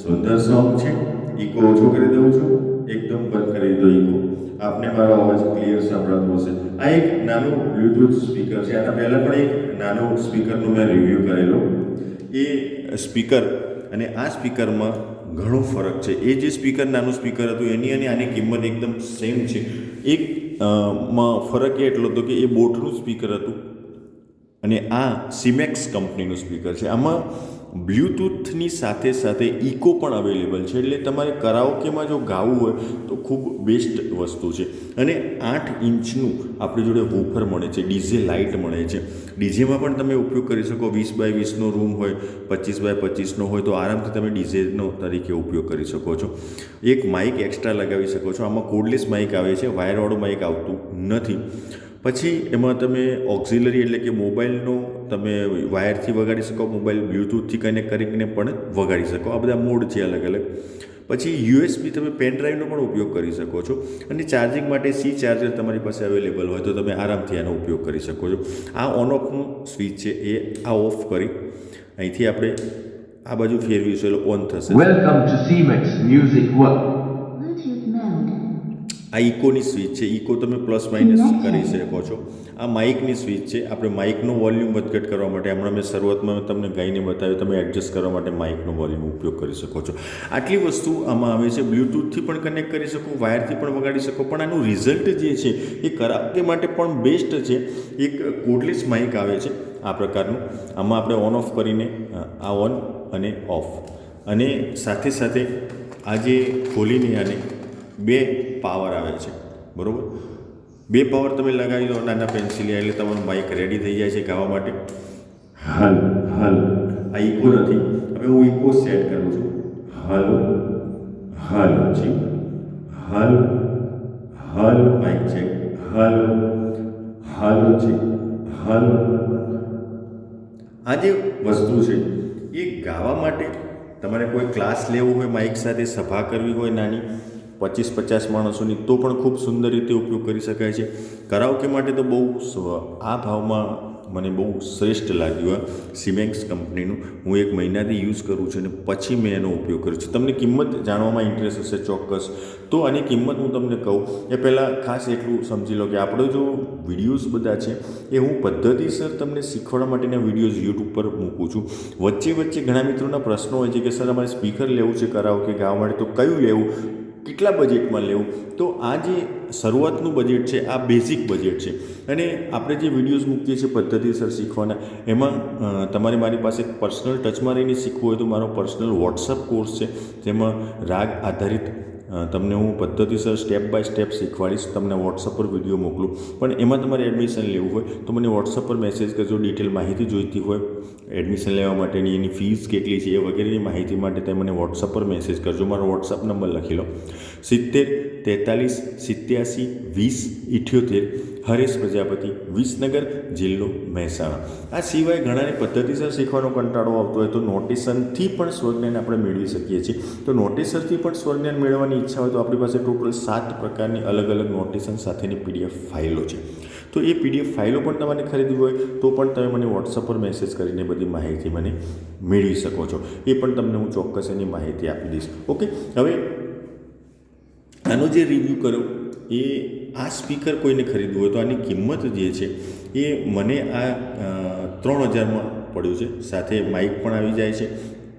સુંદર song છે. Eco ઓછો કરી દઉં છું, એકદમ બંધ કરી દો ઇકો. આપને મારો અવાજ ક્લિયર સંભળાતો હશે. આ એક નાનું બ્લૂટૂથ સ્પીકર છે. આના પહેલાં પણ એક નાનું સ્પીકરનું મેં રિવ્યૂ કરેલો. એ સ્પીકર અને આ સ્પીકરમાં ઘણો ફરક છે. એ જે સ્પીકર નાનું સ્પીકર હતું એની અને આની કિંમત એકદમ સેમ છે. એક માં ફરક એ એટલો હતો કે એ બોટનું સ્પીકર હતું અને આ સિમેક્સ કંપનીનું સ્પીકર છે. આમાં બ્લૂટૂથની સાથે સાથે ઇકો પણ અવેલેબલ છે. એટલે તમારે કરાઓકેમાં જો ગાવું હોય તો ખૂબ બેસ્ટ વસ્તુ છે. અને 8 ઇંચનું આપણી જોડે વૂફર મળે છે, ડીજે લાઇટ મળે છે. ડીજેમાં પણ તમે ઉપયોગ કરી શકો. 20x20નો રૂમ હોય, 25x25નો હોય તો આરામથી તમે ડીજેનો તરીકે ઉપયોગ કરી શકો છો. એક માઇક એક્સ્ટ્રા લગાવી શકો છો. આમાં કોર્ડલેસ માઇક આવે છે, વાયરવાળું માઇક આવતું નથી. પછી એમાં તમે ઓક્ઝિલરી એટલે કે મોબાઈલનો તમે વાયરથી વગાડી શકો, મોબાઈલ બ્લૂટૂથથી કનેક્ટ કરીને પણ વગાડી શકો. આ બધા મોડ છે અલગ અલગ. પછી યુએસબી તમે પેન ડ્રાઈવનો પણ ઉપયોગ કરી શકો છો. અને ચાર્જિંગ માટે સી ચાર્જર તમારી પાસે અવેલેબલ હોય તો તમે આરામથી આનો ઉપયોગ કરી શકો છો. આ ઓન ઓફનું સ્વિચ છે, એ આ ઓફ કરી અહીંથી આપણે આ બાજુ ફેરવીશું એટલે ઓન થશે. Welcome to CMEX Music World. આ ઇકોની સ્વિચ છે. ઇકો તમે પ્લસ માઇનસ કરી શકો છો. આ માઇકની સ્વિચ છે. આપણે માઇકનો વોલ્યુમ વધઘટ કરવા માટે, હમણાં મેં શરૂઆતમાં તમને ગાઈને બતાવ્યું, તમે એડજસ્ટ કરવા માટે માઇકનો વોલ્યુમ ઉપયોગ કરી શકો છો. આટલી વસ્તુ આમાં આવે છે. બ્લૂટૂથથી પણ કનેક્ટ કરી શકો, વાયરથી પણ વગાડી શકો. પણ આનું રિઝલ્ટ જે છે એ કરાઓકે માટે પણ બેસ્ટ છે. એક કોર્ડલેસ માઇક આવે છે આ પ્રકારનું. આમાં આપણે ઓન ઓફ કરીને આ ઓન અને ઓફ, અને સાથે સાથે આ જે ખોલીને આને 2 પાવર આવે છે, બરાબર. 2 પાવર તમે લગાવી દો નાના પેન્સિલિયા એટલે તમારું માઇક રેડી થઈ જાય છે ગાવા માટે. હલ હલ આ ઇકો નથી. હવે હું ઇકો સેટ કરું છું. હલ હલ જી હલ હલ માઇક ચેક હલ હલ જી હલ. આ જે વસ્તુ છે એ ગાવા માટે તમારે કોઈ ક્લાસ લેવો હોય, માઇક સાથે સભા કરવી હોય નાની 25-50 માણસોની, તો પણ ખૂબ સુંદર રીતે ઉપયોગ કરી શકાય છે. કરાઓકે માટે તો બહુ આ ભાવમાં મને બહુ શ્રેષ્ઠ લાગ્યું આ સિમેક્સ કંપનીનું. હું 1 મહિનાથી યુઝ કરું છું અને પછી મેં એનો ઉપયોગ કર્યો છે. તમને કિંમત જાણવામાં ઇન્ટરેસ્ટ હશે ચોક્કસ. તો આની કિંમત હું તમને કહું એ પહેલાં ખાસ એટલું સમજી લો કે આપણો જો વિડીયોઝ બધા છે એ હું પદ્ધતિસર તમને શીખવાડવા માટેના વિડીયોઝ યુટ્યુબ પર મૂકું છું. વચ્ચે વચ્ચે ઘણા મિત્રોના પ્રશ્નો હોય છે કે સર અમારે સ્પીકર લેવું છે કરાઓકે ગાવા માટે, તો કયું લેવું, કેટલા બજેટમાં લેવું. તો આ જે શરૂઆતનું બજેટ છે આ બેઝિક બજેટ છે. અને આપણે જે વિડીયોઝ મૂકીએ છીએ પદ્ધતિસર શીખવાના, એમાં તમારે મારી પાસે પર્સનલ ટચમાં રહીને શીખવું હોય તો મારો પર્સનલ વોટ્સઅપ કોર્સ છે, જેમાં રાગ આધારિત તમને હું પદ્ધતિસર સ્ટેપ બાય સ્ટેપ શીખવાડીશ. તમને વોટ્સઅપ પર વિડીયો મોકલું. પણ એમાં તમારે એડમિશન લેવું હોય તો મને વોટ્સઅપ પર મેસેજ કરજો. ડિટેલ માહિતી જોઈતી હોય એડમિશન લેવા માટેની, એની ફીસ કેટલી છે એ વગેરેની માહિતી માટે તમે મને વોટ્સઅપ પર મેસેજ કરજો. મારો વોટ્સઅપ નંબર લખી લો 70-43-87-20-78. હરેશ પ્રજાપતિ, વિસનગર, જિલ્લો મહેસાણા. આ સિવાય ઘણાને પદ્ધતિસર શીખવાનો કંટાળો આવતો હોય તો નોટેશનથી પણ સ્વરજ્ઞાન આપણે મેળવી શકીએ છીએ. તો નોટેશનથી પણ સ્વરજ્ઞાન મેળવવાની ઈચ્છા હોય તો આપણી પાસે ટોટલ 7 પ્રકારની અલગ અલગ નોટેશન સાથેની PDF ફાઇલો છે. તો એ PDF ફાઇલો પણ તમારે ખરીદવી હોય તો પણ તમે મને વોટ્સઅપ પર મેસેજ કરીને બધી માહિતી મને મેળવી શકો છો. એ પણ તમને હું ચોક્કસ એની માહિતી આપી દઈશ. ઓકે. હવે આનો જે રિવ્યૂ કર્યો એ આ સ્પીકર કોઈને ખરીદવું હોય તો આની કિંમત જે છે એ મને આ 3000માં પડ્યું છે. સાથે માઇક પણ આવી જાય છે.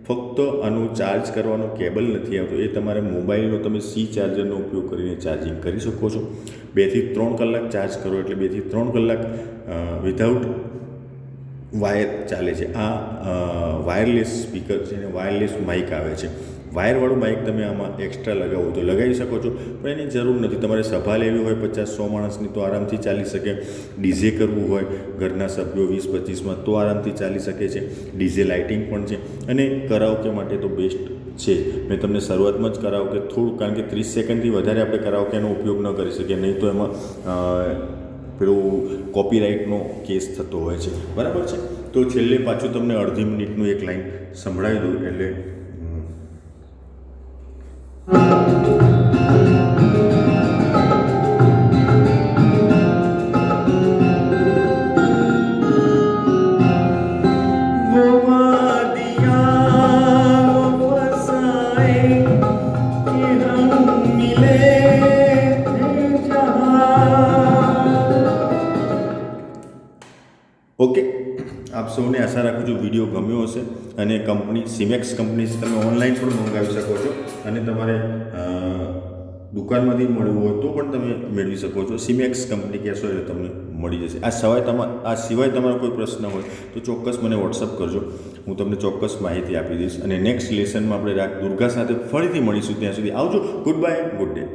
ફક્ત આનું ચાર્જ કરવાનો કેબલ નથી આવતો. એ તમારે મોબાઈલનો તમે સી ચાર્જરનો ઉપયોગ કરીને ચાર્જિંગ કરી શકો છો. 2 થી 3 કલાક ચાર્જ કરો એટલે 2 થી 3 કલાક વિધાઉટ વાયર ચાલે છે. આ વાયરલેસ સ્પીકર છે અને વાયરલેસ માઇક આવે છે. વાયરવાળું માઇક તમે આમાં એક્સ્ટ્રા લગાવો તો લગાવી શકો છો, પણ એની જરૂર નથી. તમારે સભા લેવી હોય 50-100 માણસની તો આરામથી ચાલી શકે. ડીજે કરવું હોય ઘરના સભ્યો 20-25માં તો આરામથી ચાલી શકે છે. ડીજે લાઇટિંગ પણ છે અને કરાઓકે માટે તો બેસ્ટ છે. મેં તમને શરૂઆતમાં જ કરાઓકે થોડું, કારણ કે 30 સેકન્ડથી વધારે આપણે કરાઓકેનો ઉપયોગ ન કરી શકીએ, નહીં તો એમાં પેલું કોપીરાઇટનો કેસ થતો હોય છે, બરાબર છે. તો છેલ્લે પાછું તમને અડધી મિનિટનું એક લાઈન સંભળાવી દઉં એટલે वो वादियाँ वो फसाए ઓકે, આપ સૌને આશા રાખું છું વિડીયો ગમ્યો હશે અને કંપની સિમેક્સ કંપની તમે ઓનલાઈન પણ મંગાવી શકો છો અને તમારે દુકાનમાંથી મળવું હોય તો પણ તમે મેળવી શકો છો. સિમેક્સ કંપની કહેશો એટલે તમને મળી જશે. આ સિવાય તમારો કોઈ પ્રશ્ન હોય તો ચોક્કસ મને વોટ્સઅપ કરજો, હું તમને ચોક્કસ માહિતી આપી દઈશ. અને નેક્સ્ટ લેસનમાં આપણે રાગ દુર્ગા સાથે ફરીથી મળીશું. ત્યાં સુધી આવજો. Good bye, good day.